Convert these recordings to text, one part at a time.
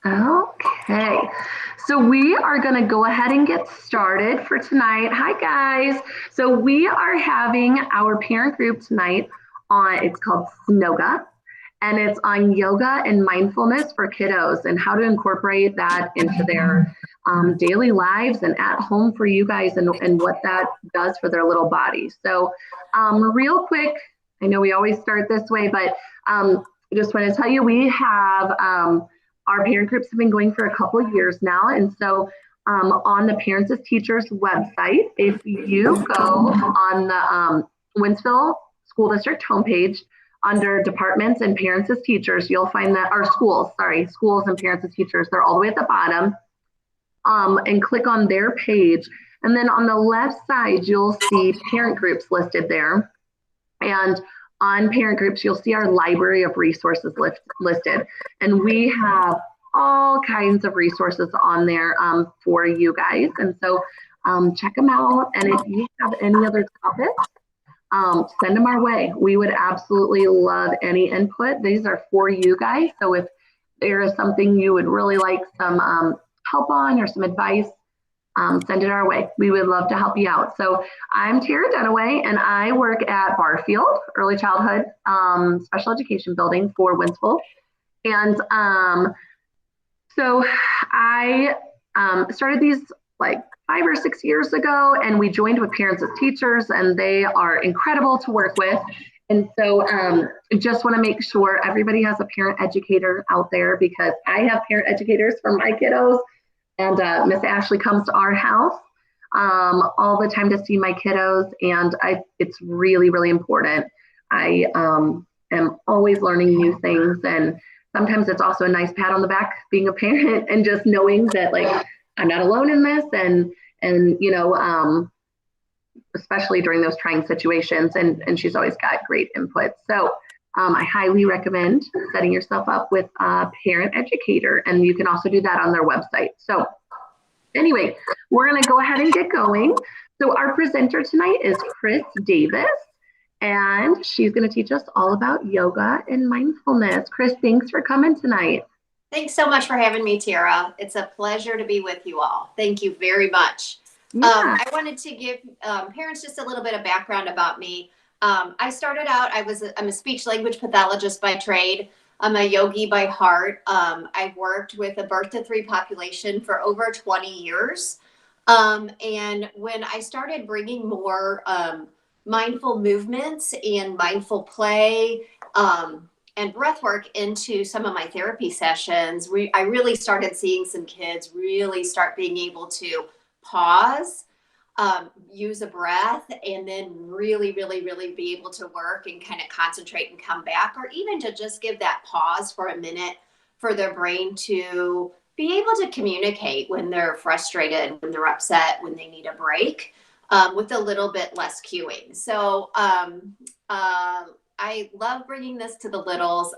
Okay, so we are going to go ahead and get started for tonight. Hi, guys. So we are having our parent group tonight on, it's called Snowga, and it's on yoga and mindfulness for kiddos and how to incorporate that into their daily lives and at home for you guys and what that does for their little bodies. So, real quick, I know we always start this way, but I just want to tell you we have. Our parent groups have been going for a couple of years now. And so on the Parents as Teachers website, if you go on the Winsville School District homepage under Departments and Parents as Teachers, you'll find that, or schools, sorry, schools and Parents as Teachers, they're all the way at the bottom. And click on their page. And then on the left side, you'll see parent groups listed there. And on parent groups, you'll see our library of resources listed. And we have all kinds of resources on there for you guys. And so check them out. And if you have any other topics, send them our way. We would absolutely love any input. These are for you guys. So if there is something you would really like some help on or some advice, send it our way. We would love to help you out. So I'm Tara Dunaway, and I work at Barfield Early Childhood Special Education Building for Winsville. And so I started these like 5 or 6 years ago, and we joined with Parents as Teachers, and they are incredible to work with. And so just want to make sure everybody has a parent educator out there, because I have parent educators for my kiddos. And Miss Ashley comes to our house all the time to see my kiddos, and it's really, really important. I am always learning new things, and sometimes it's also a nice pat on the back being a parent and just knowing that like I'm not alone in this, and you know, especially during those trying situations. And she's always got great input. So I highly recommend setting yourself up with a parent educator, and you can also do that on their website. So anyway, we're going to go ahead and get going. So our presenter tonight is Chris Davis, and she's going to teach us all about yoga and mindfulness. Chris, thanks for coming tonight. Thanks so much for having me, Tara. It's a pleasure to be with you all. Thank you very much. Yeah. I wanted to give parents just a little bit of background about me. I started out, I'm a speech language pathologist by trade. I'm a yogi by heart. I've worked with a birth to 3 population for over 20 years. And when I started bringing more mindful movements and mindful play and breath work into some of my therapy sessions, I really started seeing some kids really start being able to pause, use a breath, and then really, really, really be able to work and kind of concentrate and come back, or even to just give that pause for a minute for their brain to be able to communicate when they're frustrated, when they're upset, when they need a break, with a little bit less cueing. So I love bringing this to the littles.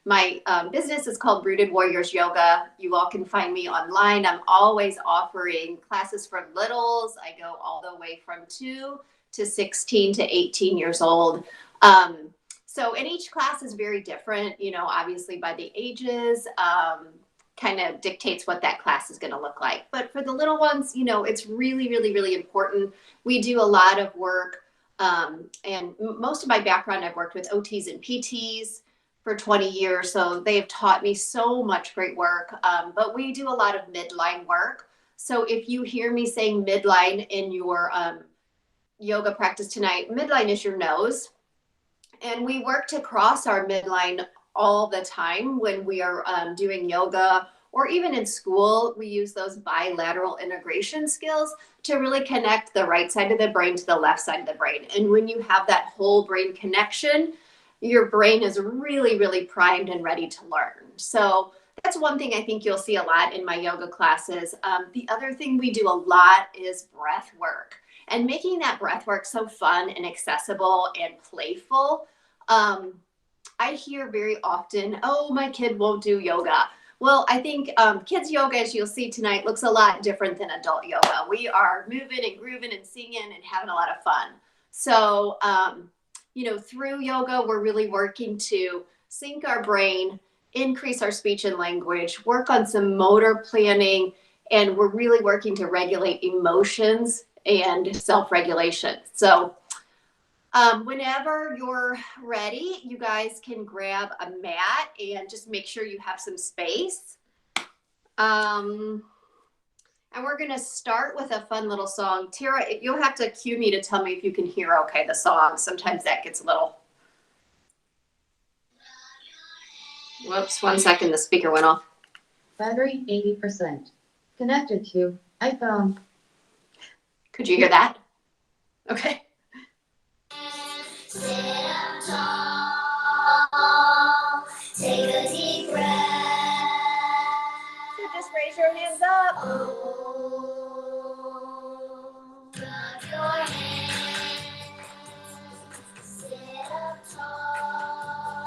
My business is called Rooted Warriors Yoga. You all can find me online. I'm always offering classes for littles. I go all the way from 2 to 16 to 18 years old. And each class is very different, you know, obviously by the ages, kind of dictates what that class is going to look like. But for the little ones, you know, it's really, really, really important. We do a lot of work. And most of my background, I've worked with OTs and PTs for 20 years. So they have taught me so much great work. But we do a lot of midline work. So if you hear me saying midline in your yoga practice tonight, midline is your nose. And we work to cross our midline all the time when we are doing yoga, or even in school. We use those bilateral integration skills to really connect the right side of the brain to the left side of the brain. And when you have that whole brain connection, your brain is really, really primed and ready to learn. So that's one thing I think you'll see a lot in my yoga classes. The other thing we do a lot is breath work, and making that breath work so fun and accessible and playful. I hear very often, oh, my kid won't do yoga. Well, I think kids yoga, as you'll see tonight, looks a lot different than adult yoga. We are moving and grooving and singing and having a lot of fun. So, you know, through yoga, we're really working to sync our brain increase our speech and language, work on some motor planning, and we're really working to regulate emotions and self-regulation. So whenever you're ready, you guys can grab a mat and just make sure you have some space. And we're going to start with a fun little song. Tara, you'll have to cue me to tell me if you can hear okay the song. Sometimes that gets a little... Whoops, 1 second, the speaker went off. Battery 80%. Connected to iPhone. Could you hear that? Okay. Sit up tall, take a deep breath. So just raise your hands up. Oh, rub your hands. Sit up tall,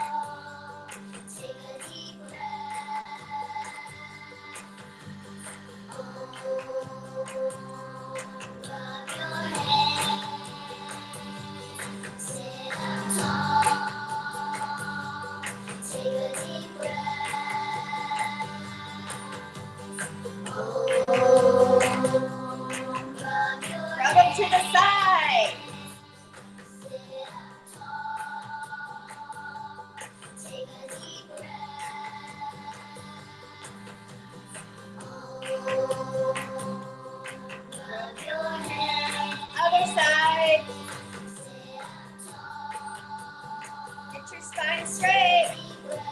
take a deep breath. Oh, rub your hands. Sit up tall, take a deep breath. Oh, rub your Rub them to the side. Sit up tall, take a deep breath. Oh, rub your hands. Other side. Sit up tall, Get your spine straight. deep breath.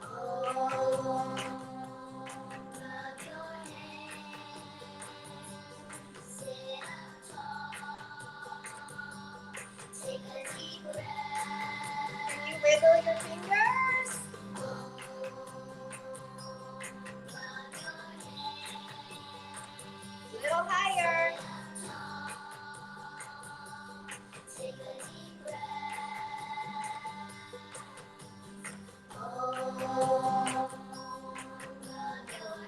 Oh, rub your hands. Sit up tall, take a deep breath. Can you wiggle your fingers? Oh, rub your hands. A little higher. Take a deep breath. Oh, rub your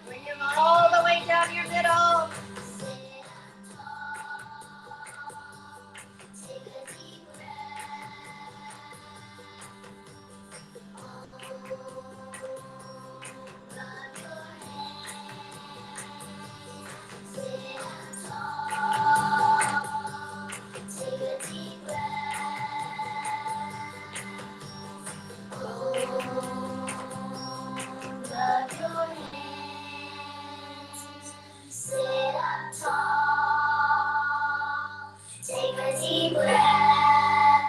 Bring them all the way down your middle. Sit up tall, take a deep breath. Oh, rub your hands. Sit up tall, take a deep breath. Oh, rub your hands. Sit up tall, take a deep breath.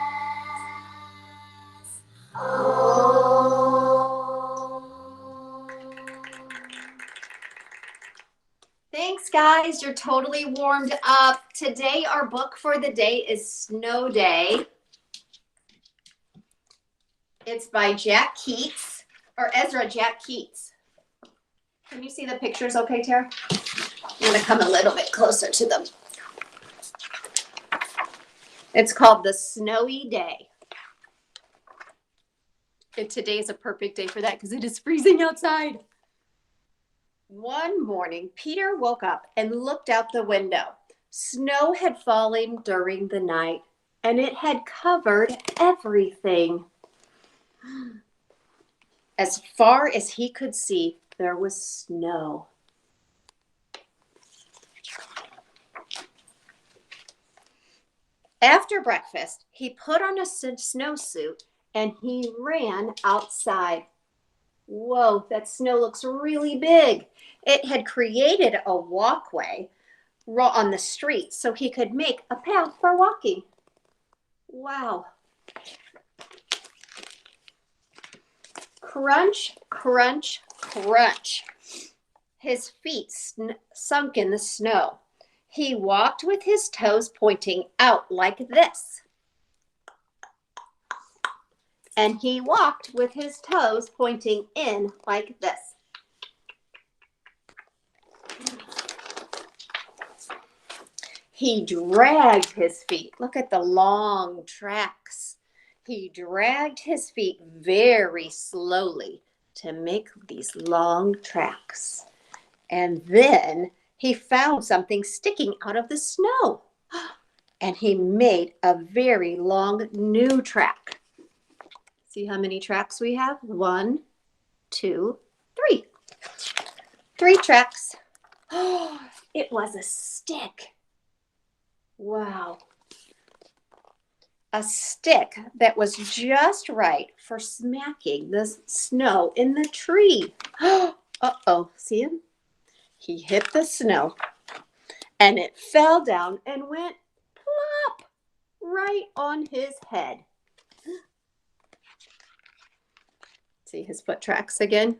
Thanks, guys. You're totally warmed up. Today, our book for the day is Snow Day. It's by Jack Keats, or Ezra Jack Keats. Can you see the pictures okay, Tara? I'm going to come a little bit closer to them. It's called The Snowy Day. And today's a perfect day for that because it is freezing outside. One morning, Peter woke up and looked out the window. Snow had fallen during the night, and it had covered everything. As far as he could see, there was snow. After breakfast, he put on a snowsuit and he ran outside. Whoa, that snow looks really big. It had created a walkway on the street so he could make a path for walking. Wow. Crunch, crunch, crunch. His feet sunk in the snow. He walked with his toes pointing out like this. And he walked with his toes pointing in like this. He dragged his feet. Look at the long tracks. He dragged his feet very slowly to make these long tracks. And then he found something sticking out of the snow. And he made a very long new track. See how many tracks we have? 1, 2, 3. 3 tracks. Oh, it was a stick. Wow. A stick that was just right for smacking the snow in the tree. Uh-oh, see him? He hit the snow and it fell down and went plop right on his head. See his foot tracks again?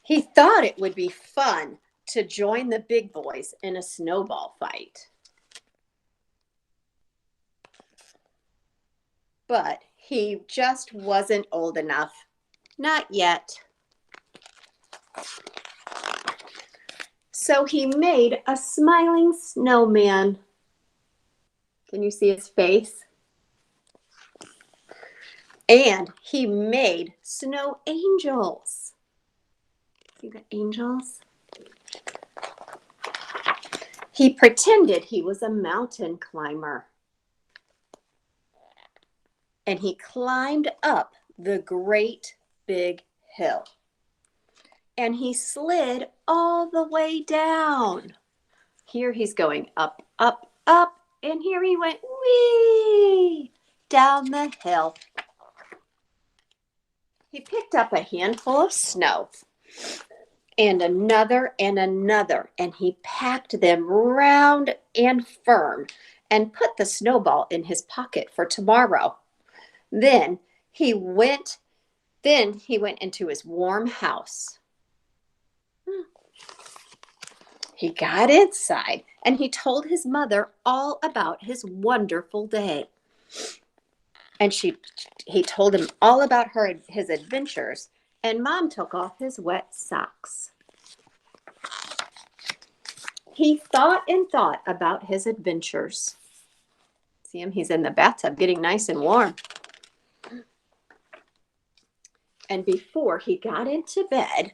He thought it would be fun to join the big boys in a snowball fight. But he just wasn't old enough. Not yet. So he made a smiling snowman. Can you see his face? And he made snow angels. See the angels? He pretended he was a mountain climber. And he climbed up the great big hill. And he slid all the way down. Here he's going up, up, up. And here he went, whee, down the hill. He picked up a handful of snow and another, and he packed them round and firm and put the snowball in his pocket for tomorrow. Then he went into his warm house. He got inside and he told his mother all about his wonderful day. And he told him all about his adventures, and Mom took off his wet socks. He thought and thought about his adventures. See him? He's in the bathtub getting nice and warm. And before he got into bed,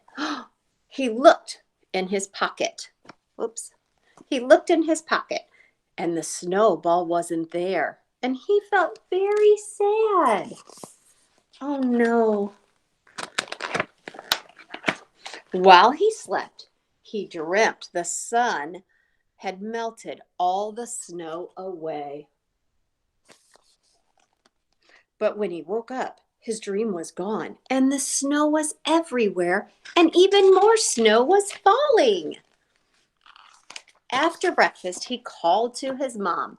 he looked in his pocket. Whoops. He looked in his pocket, and the snowball wasn't there. And he felt very sad. Oh, no. While he slept, he dreamt the sun had melted all the snow away. But when he woke up, his dream was gone, and the snow was everywhere, and even more snow was falling. After breakfast, he called to his mom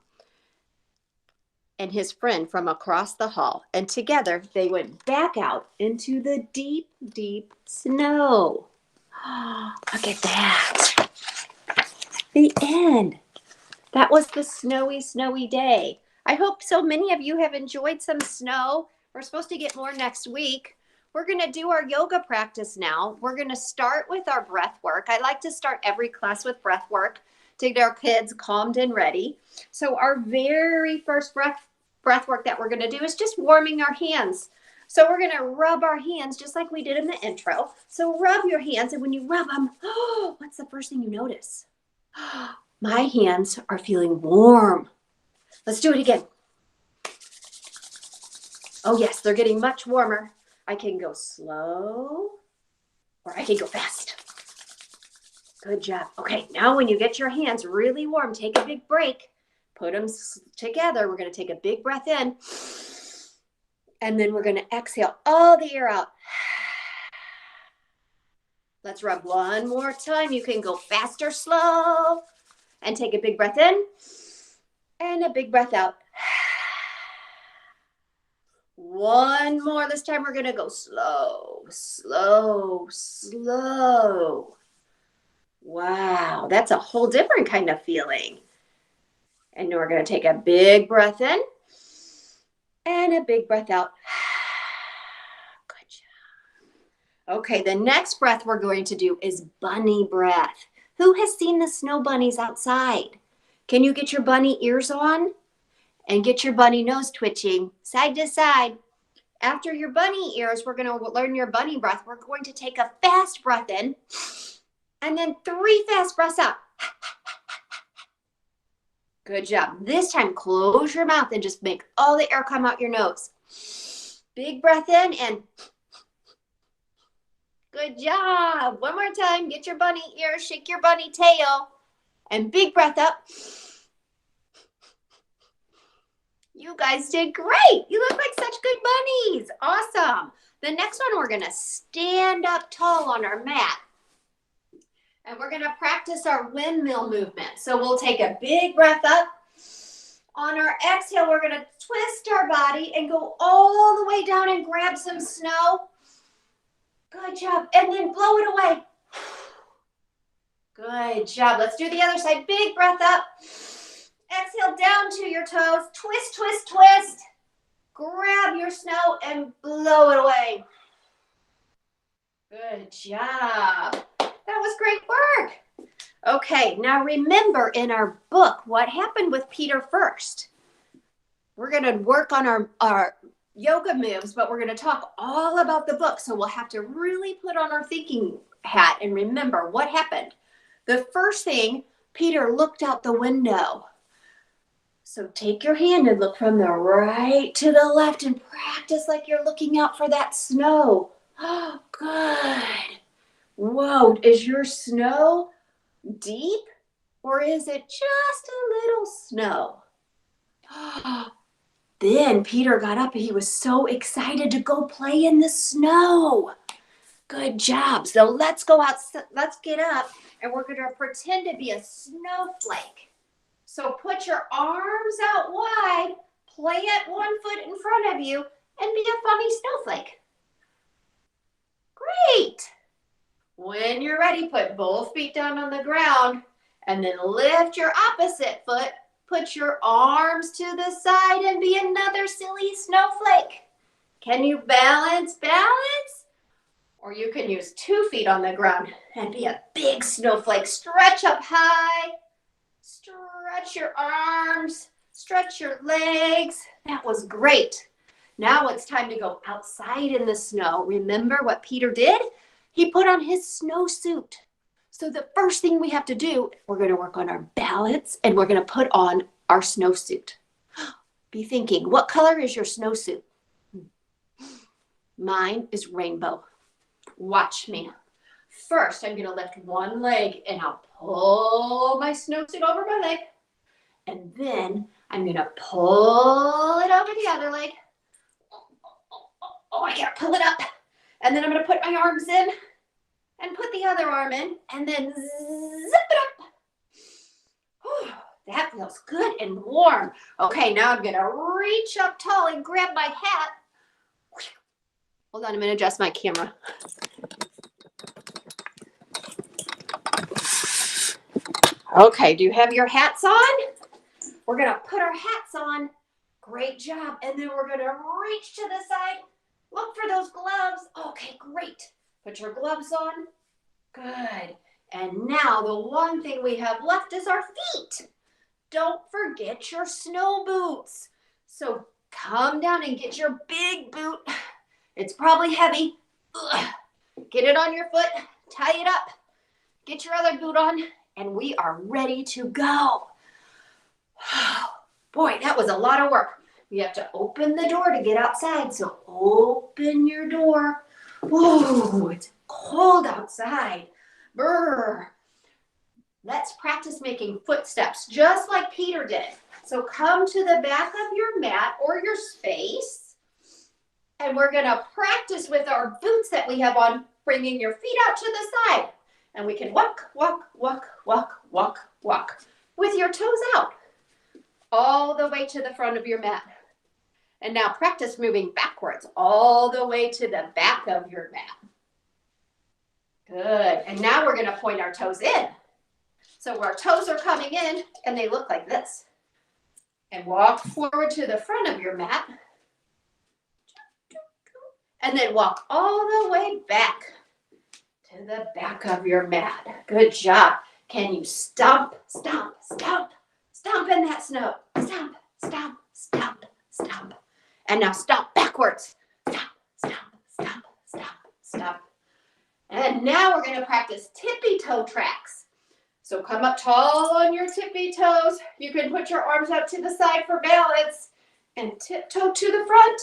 and his friend from across the hall, and together they went back out into the deep, deep snow. Look at that. The end. That was the snowy, snowy day. I hope so many of you have enjoyed some snow. We're supposed to get more next week. We're going to do our yoga practice now. We're going to start with our breath work. I like to start every class with breath work to get our kids calmed and ready. So our very first breath work that we're going to do is just warming our hands. So we're going to rub our hands just like we did in the intro. So rub your hands, and when you rub them, what's the first thing you notice? My hands are feeling warm. Let's do it again. Oh yes, they're getting much warmer. I can go slow or I can go fast. Good job. Okay, now when you get your hands really warm, take a big break. Put them together. We're going to take a big breath in. And then we're going to exhale all the air out. Let's rub one more time. You can go fast or slow. And take a big breath in. And a big breath out. One more. This time we're going to go slow, slow, slow. Wow, that's a whole different kind of feeling. And we're going to take a big breath in and a big breath out. Good job. Okay, the next breath we're going to do is bunny breath. Who has seen the snow bunnies outside? Can you get your bunny ears on and get your bunny nose twitching side to side? After your bunny ears, we're going to learn your bunny breath. We're going to take a fast breath in And then 3 fast breaths out. Good job. This time, close your mouth and just make all the air come out your nose. Big breath in and good job. One more time. Get your bunny ears, shake your bunny tail, and big breath up. You guys did great. You look like such good bunnies. Awesome. The next one, we're going to stand up tall on our mat. And we're going to practice our windmill movement. So we'll take a big breath up. On our exhale, we're going to twist our body and go all the way down and grab some snow. Good job. And then blow it away. Good job. Let's do the other side. Big breath up. Exhale down to your toes. Twist, twist, twist. Grab your snow and blow it away. Good job. That was great work. Okay, now remember in our book what happened with Peter first. We're going to work on our yoga moves, but we're going to talk all about the book. So we'll have to really put on our thinking hat and remember what happened. The first thing, Peter looked out the window. So take your hand and look from the right to the left and practice like you're looking out for that snow. Oh, good. Whoa, is your snow deep or is it just a little snow? Then Peter got up and he was so excited to go play in the snow. Good job. So let's go out. Let's get up and we're going to pretend to be a snowflake. So put your arms out wide, play at one foot in front of you, and be a funny snowflake. Great. When you're ready, put both feet down on the ground and then lift your opposite foot. Put your arms to the side and be another silly snowflake. Can you balance? Or you can use 2 feet on the ground and be a big snowflake. Stretch up high. Stretch your arms. Stretch your legs. That was great. Now it's time to go outside in the snow. Remember what Peter did? He put on his snowsuit. So the first thing we have to do, we're going to work on our balance and we're going to put on our snowsuit. Be thinking, what color is your snowsuit? Mine is rainbow. Watch me. First, I'm going to lift one leg and I'll pull my snowsuit over my leg. And then I'm going to pull it over the other leg. Oh, I got to pull it up. And then I'm going to put my arms in and put the other arm in and then zip it up. Whew, that feels good and warm. Okay, now I'm going to reach up tall and grab my hat. Hold on, I'm going to adjust my camera. Okay, do you have your hats on? We're going to put our hats on. Great job. And then we're going to reach to the side. Look for those gloves. Okay, great. Put your gloves on. Good. And now the one thing we have left is our feet. Don't forget your snow boots. So come down and get your big boot. It's probably heavy. Ugh. Get it on your foot. Tie it up. Get your other boot on. And we are ready to go. Boy, that was a lot of work. You have to open the door to get outside. So open your door. Whoa, it's cold outside. Brr. Let's practice making footsteps just like Peter did. So come to the back of your mat or your space. And we're going to practice with our boots that we have on, bringing your feet out to the side. And we can walk, walk, walk, walk, walk, walk with your toes out all the way to the front of your mat. And now practice moving backwards all the way to the back of your mat. Good. And now we're going to point our toes in. So our toes are coming in and they look like this. And walk forward to the front of your mat. And then walk all the way back to the back of your mat. Good job. Can you stomp, stomp, stomp, stomp in that snow? Stomp, stomp, stomp, stomp. And now stomp backwards. Stomp, stomp, stomp, stomp, stomp. And now we're going to practice tippy toe tracks. So come up tall on your tippy toes. You can put your arms out to the side for balance and tiptoe to the front.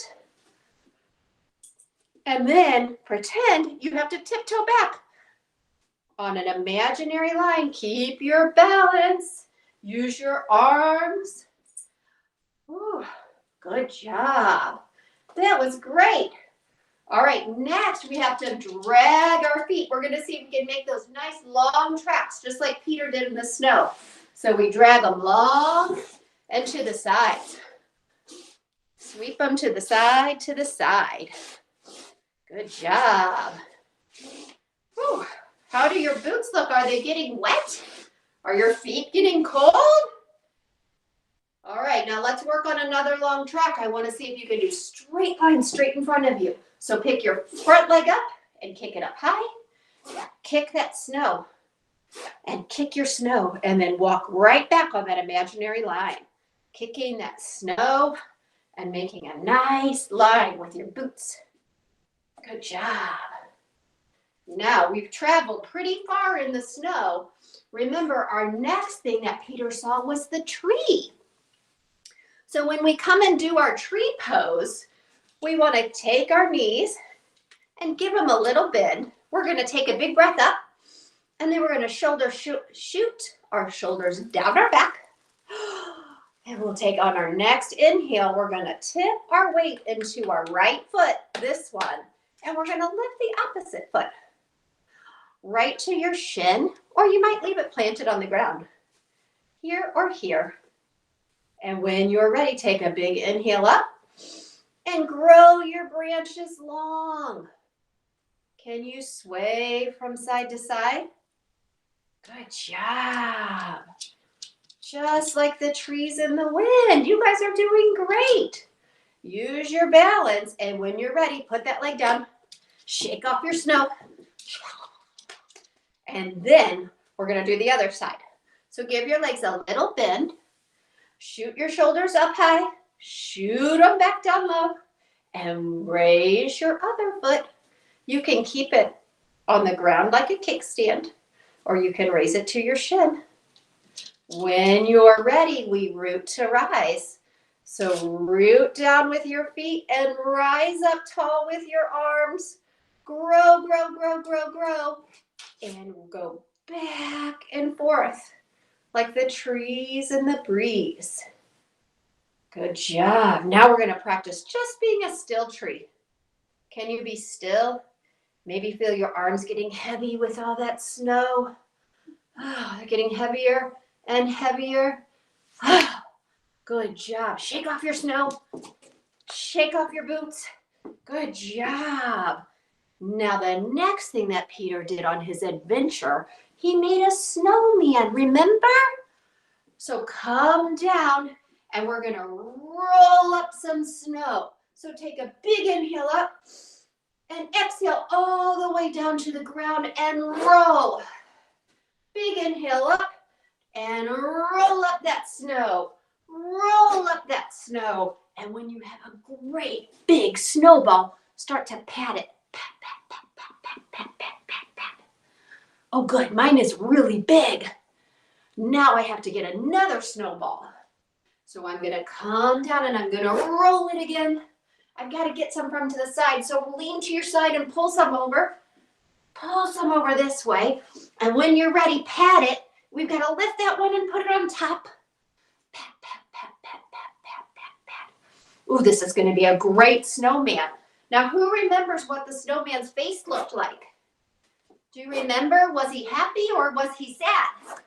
And then pretend you have to tiptoe back on an imaginary line. Keep your balance. Use your arms. Ooh, good job. That was great. All right, next we have to drag our feet. We're going to see if we can make those nice long tracks, just like Peter did in the snow. So we drag them long and to the side. Sweep them to the side, to the side. Good job. Whew. How do your boots look? Are they getting wet? Are your feet getting cold? All right, now let's work on another long track. I want to see if you can do straight lines straight in front of you. So pick your front leg up and kick it up high. Kick that snow and kick your snow and then walk right back on that imaginary line. Kicking that snow and making a nice line with your boots. Good job. Now we've traveled pretty far in the snow. Remember, our next thing that Peter saw was the tree. So when we come and do our tree pose, we want to take our knees and give them a little bend. We're going to take a big breath up, and then we're going to shoot our shoulders down our back. And we'll take on our next inhale, we're going to tip our weight into our right foot, this one, and we're going to lift the opposite foot right to your shin, or you might leave it planted on the ground, here or here. And when you're ready, take a big inhale up and grow your branches long. Can you sway from side to side? Good job. Just like the trees in the wind. You guys are doing great. Use your balance, and when you're ready, put that leg down, shake off your snow, and then we're going to do the other side. So give your legs a little bend, shoot your shoulders up high, shoot them back down low, and raise your other foot. You can keep it on the ground like a kickstand, or you can raise it to your shin. When you're ready, we root to rise. So root down with your feet and rise up tall with your arms. Grow, grow, grow, grow, grow. And we'll go back and forth like the trees in the breeze. Good job. Now we're going to practice just being a still tree. Can you be still? Maybe feel your arms getting heavy with all that snow. Oh, they're getting heavier and heavier. Good job. Shake off your snow. Shake off your boots. Good job. Now the next thing that Peter did on his adventure, he made a snowman, remember? So come down and we're going to roll up some snow. So take a big inhale up and exhale all the way down to the ground and roll. Big inhale up and roll up that snow. Roll up that snow. And when you have a great big snowball, start to pat it. Pat, pat, pat, pat, pat, pat, pat, pat, pat. Oh, good. Mine is really big. Now I have to get another snowball. So I'm going to come down and I'm going to roll it again. I've got to get some from to the side. So lean to your side and pull some over. Pull some over this way. And when you're ready, pat it. We've got to lift that one and put it on top. Pat, pat, pat, pat, pat, pat, pat, pat. Ooh, this is going to be a great snowman. Now, who remembers what the snowman's face looked like? Do you remember? Was he happy or was he sad?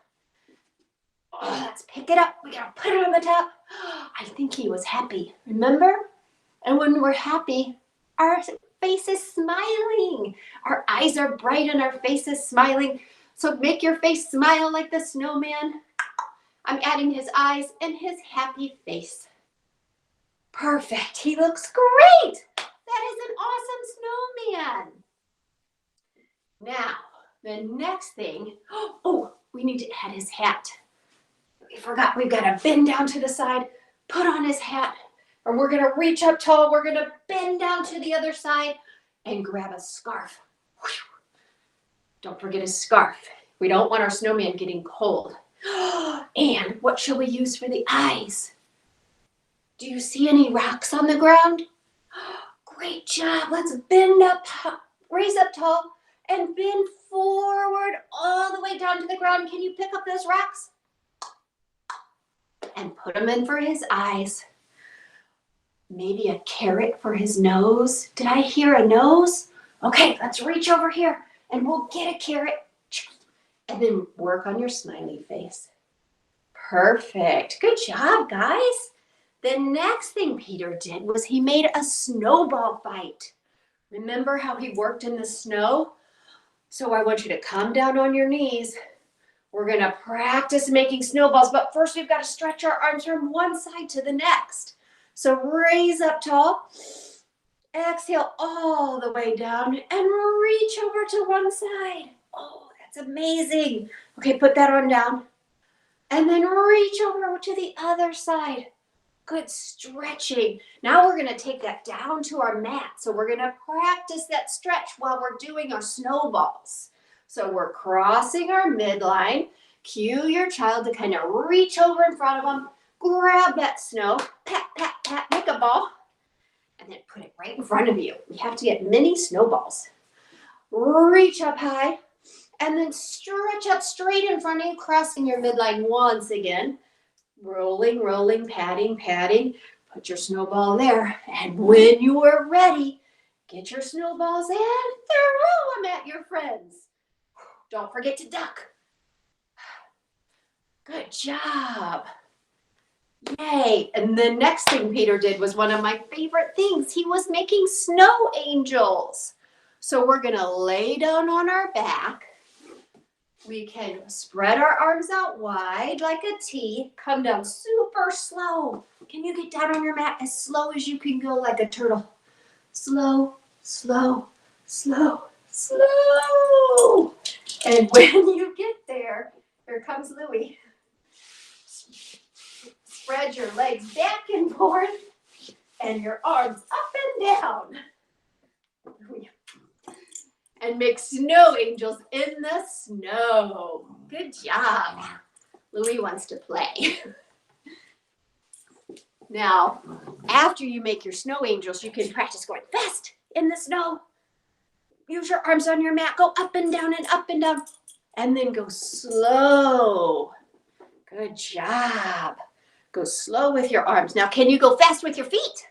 Oh, let's pick it up. We got to put it on the top. I think he was happy. Remember? And when we're happy, our face is smiling. Our eyes are bright and our face is smiling. So make your face smile like the snowman. I'm adding his eyes and his happy face. Perfect. He looks great. That is an awesome snowman. Now, the next thing, oh, we need to add his hat. We forgot, we've got to bend down to the side, put on his hat, or we're going to reach up tall. We're going to bend down to the other side and grab a scarf. Don't forget a scarf. We don't want our snowman getting cold. And what shall we use for the eyes? Do you see any rocks on the ground? Great job. Let's bend up, raise up tall, and bend forward all the way down to the ground. Can you pick up those rocks? And put them in for his eyes. Maybe a carrot for his nose. Did I hear a nose? Okay, let's reach over here and we'll get a carrot. And then work on your smiley face. Perfect. Good job, guys. The next thing Peter did was he made a snowball fight. Remember how he worked in the snow? So I want you to come down on your knees. We're going to practice making snowballs, but first we've got to stretch our arms from one side to the next. So raise up tall. Exhale all the way down and reach over to one side. Oh, that's amazing. Okay, put that on down. And then reach over to the other side. Good stretching. Now we're going to take that down to our mat. So we're going to practice that stretch while we're doing our snowballs. So we're crossing our midline. Cue your child to kind of reach over in front of them. Grab that snow. Pat, pat, pat. Make a ball. And then put it right in front of you. We have to get mini snowballs. Reach up high. And then stretch up straight in front of you, crossing your midline once again. Rolling, rolling, patting, patting. Put your snowball there. And when you are ready, get your snowballs and throw them at your friends. Don't forget to duck. Good job. Yay. And the next thing Peter did was one of my favorite things. He was making snow angels. So we're going to lay down on our back. We can spread our arms out wide like a T. Come down super slow. Can you get down on your mat as slow as you can go like a turtle? Slow, slow, slow, slow. And when you get there, here comes Louie. Spread your legs back and forth and your arms up and down. And make snow angels in the snow. Good job. Louie wants to play. Now, after you make your snow angels, you can practice going fast in the snow. Use your arms on your mat. Go up and down and up and down. And then go slow. Good job. Go slow with your arms. Now, can you go fast with your feet?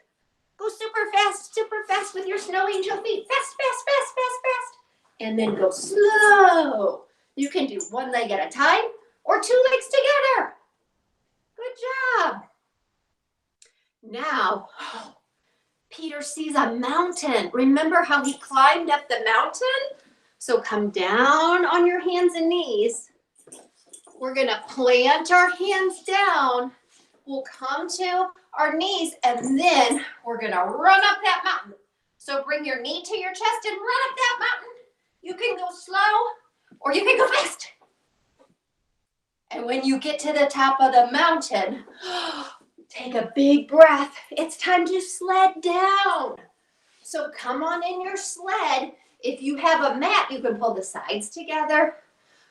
Go super fast with your snow angel feet. Fast, fast, fast, fast, fast. And then go slow. You can do one leg at a time or two legs together. Good job. Now, Peter sees a mountain. Remember how he climbed up the mountain? So come down on your hands and knees. We're going to plant our hands down. We'll come to our knees and then we're going to run up that mountain. So bring your knee to your chest and run up that mountain. You can go slow or you can go fast. And when you get to the top of the mountain, take a big breath. It's time to sled down. So come on in your sled. If you have a mat, you can pull the sides together.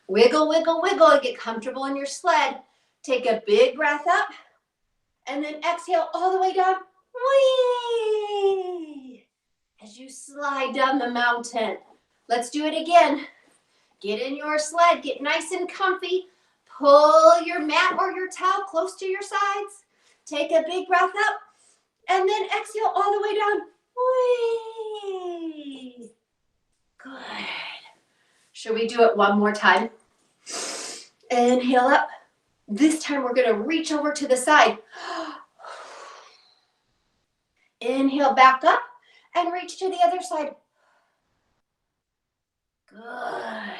Wiggle, wiggle, wiggle, and get comfortable in your sled. Take a big breath up and then exhale all the way down. Whee! As you slide down the mountain. Let's do it again. Get in your sled, get nice and comfy. Pull your mat or your towel close to your sides. Take a big breath up and then exhale all the way down. Whee! Good. Should we do it one more time? Inhale up. This time we're going to reach over to the side. Inhale back up and reach to the other side. Good.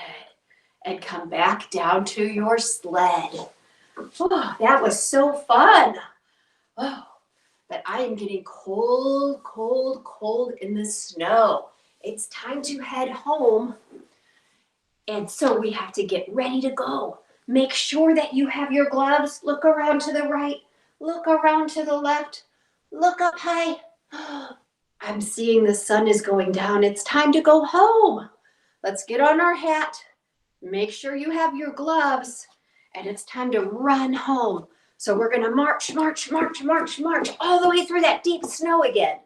And come back down to your sled. Oh, that was so fun. Oh, but I am getting cold, cold, cold in the snow. It's time to head home. And so we have to get ready to go. Make sure that you have your gloves. Look around to the right. Look around to the left. Look up high. I'm seeing the sun is going down. It's time to go home. Let's get on our hat. Make sure you have your gloves, and it's time to run home. So we're gonna march, march, march, march, march all the way through that deep snow again.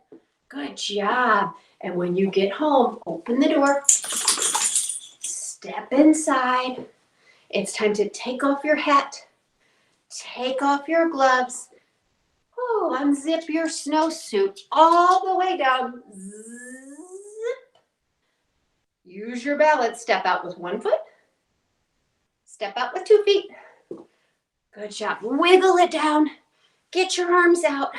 Good job. And when you get home, open the door, step inside. It's time to take off your hat, take off your gloves. Oh, unzip your snowsuit all the way down. Zip. Use your balance. Step out with one foot. Step out with 2 feet. Good job. Wiggle it down. Get your arms out.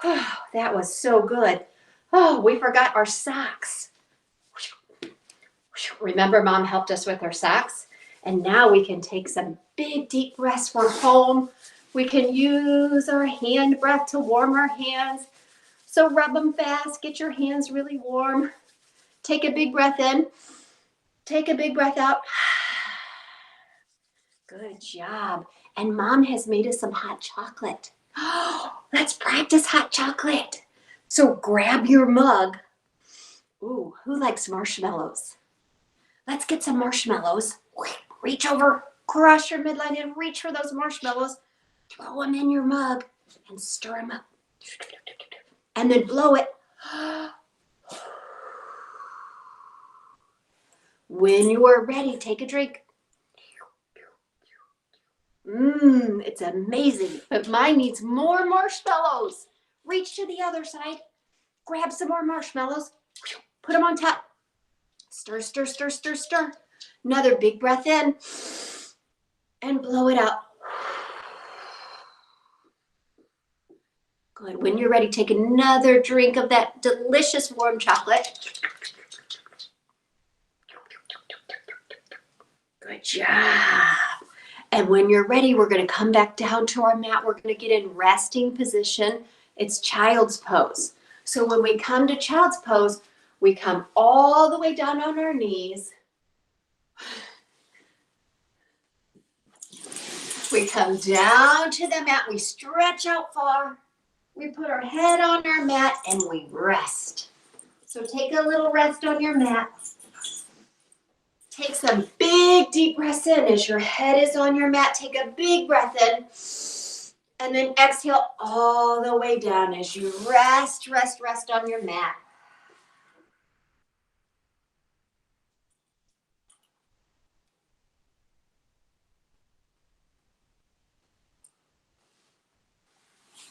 Oh, that was so good. Oh, we forgot our socks. Remember, Mom helped us with our socks? And now we can take some big, deep breaths. We're home. We can use our hand breath to warm our hands. So rub them fast. Get your hands really warm. Take a big breath in. Take a big breath out. Good job. And Mom has made us some hot chocolate. Let's practice hot chocolate. So grab your mug. Ooh, who likes marshmallows? Let's get some marshmallows. Reach over, cross your midline and reach for those marshmallows. Throw them in your mug and stir them up. And then blow it. When you are ready, take a drink. It's amazing, but mine needs more marshmallows. Reach to the other side. Grab some more marshmallows. Put them on top. Stir, stir, stir, stir, stir. Another big breath in and blow it out. Good. When you're ready, take another drink of that delicious warm chocolate. Good job. And when you're ready, we're going to come back down to our mat. We're going to get in resting position. It's child's pose. So when we come to child's pose, we come all the way down on our knees. We come down to the mat. We stretch out far. We put our head on our mat and we rest. So take a little rest on your mat. Take some big deep breaths in as your head is on your mat. Take a big breath in. And then exhale all the way down as you rest, rest, rest on your mat.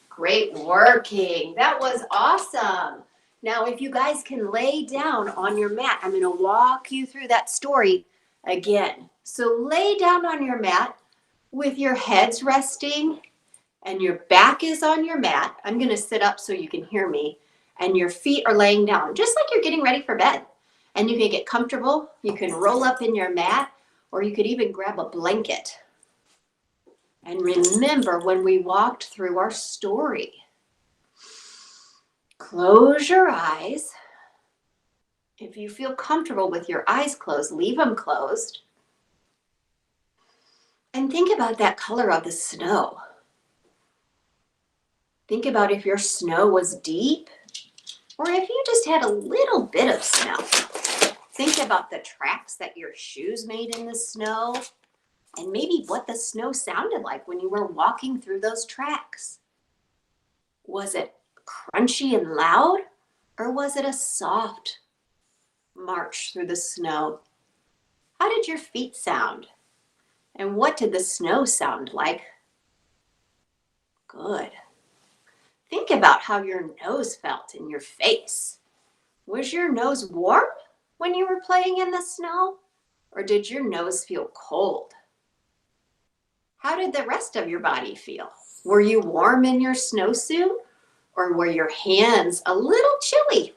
Great working. That was awesome. Now, if you guys can lay down on your mat, I'm going to walk you through that story again. So lay down on your mat with your heads resting and your back is on your mat. I'm going to sit up so you can hear me. And your feet are laying down, just like you're getting ready for bed. And you can get comfortable. You can roll up in your mat, or you could even grab a blanket. And remember when we walked through our story. Close your eyes. If you feel comfortable with your eyes closed, leave them closed. And think about that color of the snow. Think about if your snow was deep or if you just had a little bit of snow. Think about the tracks that your shoes made in the snow and maybe what the snow sounded like when you were walking through those tracks. Was it crunchy and loud, or was it a soft march through the snow? How did your feet sound? And what did the snow sound like? Good. Think about how your nose felt in your face. Was your nose warm when you were playing in the snow, or did your nose feel cold? How did the rest of your body feel? Were you warm in your snowsuit? Or were your hands a little chilly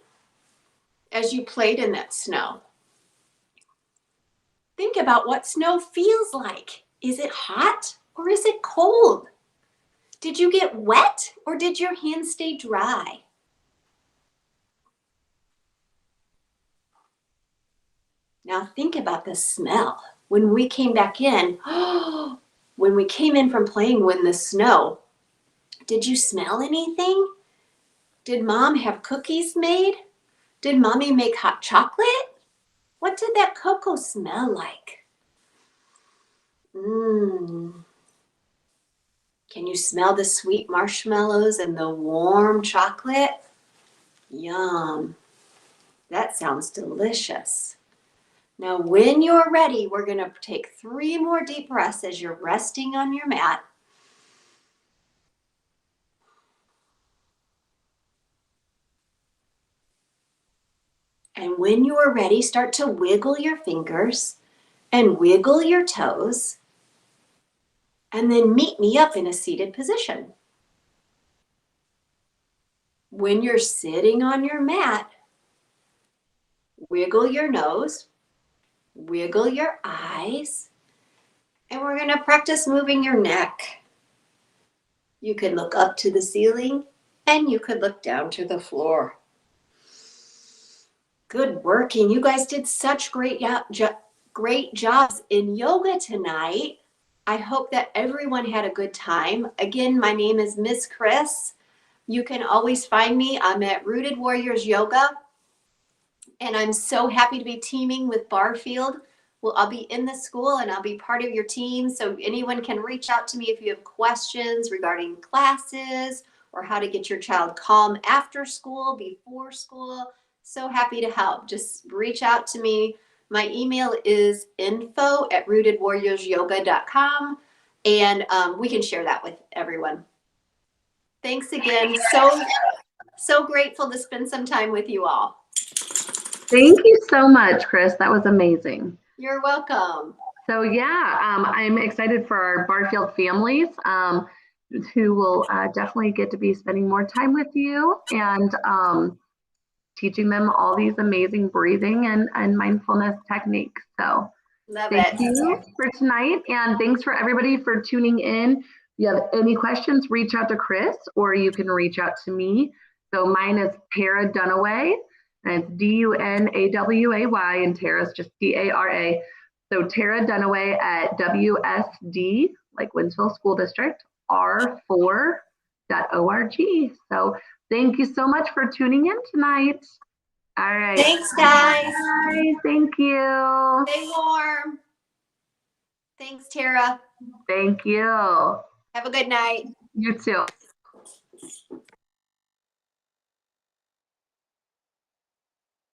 as you played in that snow? Think about what snow feels like. Is it hot or is it cold? Did you get wet or did your hands stay dry? Now think about the smell. When we came back in, when we came in from playing in the snow, did you smell anything? Did Mom have cookies made? Did Mommy make hot chocolate? What did that cocoa smell like? Can you smell the sweet marshmallows and the warm chocolate? Yum. That sounds delicious. Now, when you're ready, we're going to take 3 more deep breaths as you're resting on your mat. And when you are ready, start to wiggle your fingers and wiggle your toes. And then meet me up in a seated position. When you're sitting on your mat, wiggle your nose, wiggle your eyes, and we're going to practice moving your neck. You can look up to the ceiling and you could look down to the floor. Good working. You guys did such great jobs in yoga tonight. I hope that everyone had a good time. Again, my name is Miss Chris. You can always find me. I'm at Rooted Warriors Yoga. And I'm so happy to be teaming with Barfield. Well, I'll be in the school and I'll be part of your team. So anyone can reach out to me if you have questions regarding classes or how to get your child calm after school, before school. So happy to help. Just reach out to me. My email is info@rootedwarriorsyoga.com, and we can share that with everyone. Thanks again. So grateful to spend some time with you all. Thank you so much, Chris. That was amazing. You're welcome. So yeah, I'm excited for our Barfield families who will definitely get to be spending more time with you and teaching them all these amazing breathing and mindfulness techniques. So thank you for tonight, and thanks for everybody for tuning in. If you have any questions, reach out to Chris or you can reach out to me. So mine is Tara Dunaway, and it's Dunaway, and Tara's just Tara. So Tara Dunaway at WSD, like Winsville School District, R4.org. So thank you so much for tuning in tonight. All right. Thanks, guys. Bye. Thank you. Stay warm. Thanks, Tara. Thank you. Have a good night. You too.